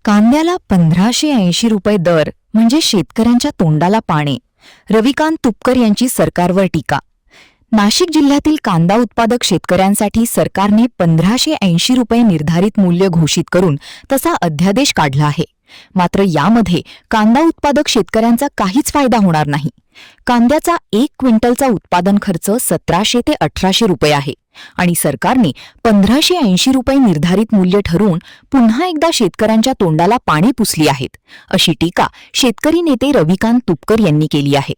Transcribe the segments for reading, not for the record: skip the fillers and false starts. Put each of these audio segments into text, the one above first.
कांद्याला 1580 रुपये दर म्हणजे शेतकऱ्यांच्या तोंडाला पाणी. रविकांत तुपकर यांची सरकारवर टीका. नाशिक जिल्ह्यातील कांदा उत्पादक शेतकऱ्यांसाठी सरकारने 1580 रुपये निर्धारित मूल्य घोषित करून तसा अध्यादेश काढला आहे. मात्र यामध्ये कांदा उत्पादक शेतकऱ्यांचा काहीच फायदा होणार नाही. कांद्याचा 1 क्विंटलचा उत्पादन खर्च 1700 ते 1800 रुपये आहे आणि सरकारने 1580 रुपये निर्धारित मूल्य ठरवून पुन्हा एकदा शेतकऱ्यांच्या तोंडाला पाणी पुसली आहेत, अशी टीका शेतकरी नेते रविकांत तुपकर यांनी केली आहे.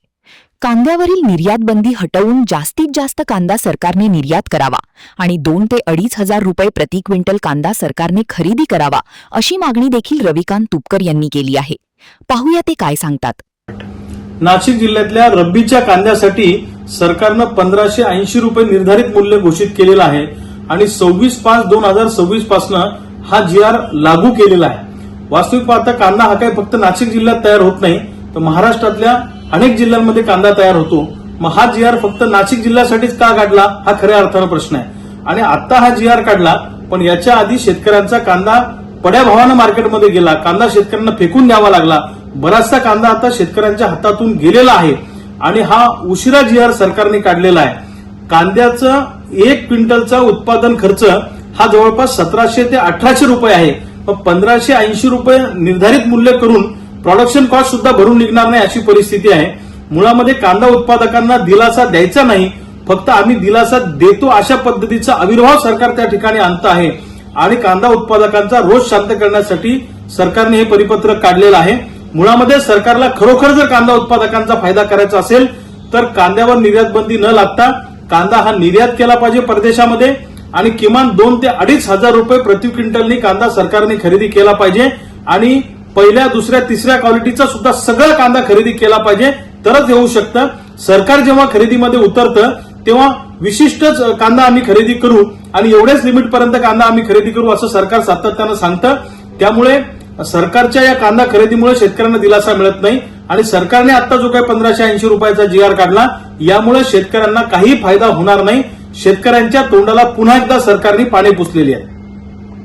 कांद्यावरील निर्यात बंदी हटवून जास्तीत जास्त कांदा सरकारने निर्यात करावा आणि 2 ते 2,500 रुपये प्रति क्विंटल कांदा सरकारने खरेदी करावा, अशी मागणी देखील रविकांत तुपकर यांनी केली आहे. पाहूया ते काय सांगतात. नाशिक जिल्ह्यातल्या रब्बीच्या कांद्यासाठी सरकारनं 1580 रुपये निर्धारित मूल्य घोषित केलेलं आहे आणि 26/5/2026 पासून हा GR लागू केलेला आहे. वास्तविक पाहता कांदा हा काही फक्त नाशिक जिल्ह्यात तयार होत नाही, तर महाराष्ट्रातल्या अनेक जिल्ह्यांमध्ये कांदा तयार होतो. मग हा GR फक्त नाशिक जिल्ह्यासाठीच का काढला, हा खऱ्या अर्थानं प्रश्न आहे. आणि आता हा GR काढला, पण याच्या आधी शेतकऱ्यांचा कांदा पड्या भावानं मार्केटमध्ये गेला, कांदा शेतकऱ्यांना फेकून द्यावा लागला. बराचसा कांदा आता शेतकऱ्यांच्या हातातून गेलेला आहे आणि हा उशिरा GR सरकारने काढलेला आहे. कांद्याचं 1 क्विंटलचा उत्पादन खर्च हा जवळपास 1700 ते 1800 रुपये आहे. मग 1580 रुपये निर्धारित मूल्य करून प्रोडक्शन कॉस्ट सुद्धा भरून निघणार नाही अशी परिस्थिती आहे. मुळामध्ये कांदा उत्पादकांना दिलासा द्यायचा नाही, फक्त आम्ही दिलासा देतो अशा पद्धतीचा आविर्भाव सरकार त्या ठिकाणी आणत आहे आणि कांदा उत्पादकांचा रोष शांत करण्यासाठी सरकारने हे परिपत्रक काढलेलं आहे. मुळामध्ये सरकारला खरोखर जर कांदा उत्पादकांचा फायदा करायचा असेल तर कांद्यावर निर्यात बंदी न लागता कांदा हा निर्यात केला पाहिजे परदेशामध्ये आणि किमान 2 ते 2,500 रुपये प्रति क्विंटलनी कांदा सरकारने खरेदी केला पाहिजे आणि पहिल्या, दुसऱ्या, तिसऱ्या क्वालिटीचा सुद्धा सगळा कांदा खरेदी केला पाहिजे, तरच येऊ शकतं. सरकार जेव्हा खरेदीमध्ये उतरतं तेव्हा विशिष्टच कांदा आम्ही खरेदी करू आणि एवढ्याच लिमिटपर्यंत कांदा आम्ही खरेदी करू असं सरकार सातत्यानं सांगतं. त्यामुळे सरकारच्या या कांदा खरेदीमुळे शेतकऱ्यांना दिलासा मिळत नाही आणि सरकारने आता जो काही 1580 रुपयाचा GR काढला यामुळे शेतकऱ्यांना काही फायदा होणार नाही. शेतकऱ्यांच्या तोंडाला पुन्हा एकदा सरकारने पाणी पुसलेली आहे.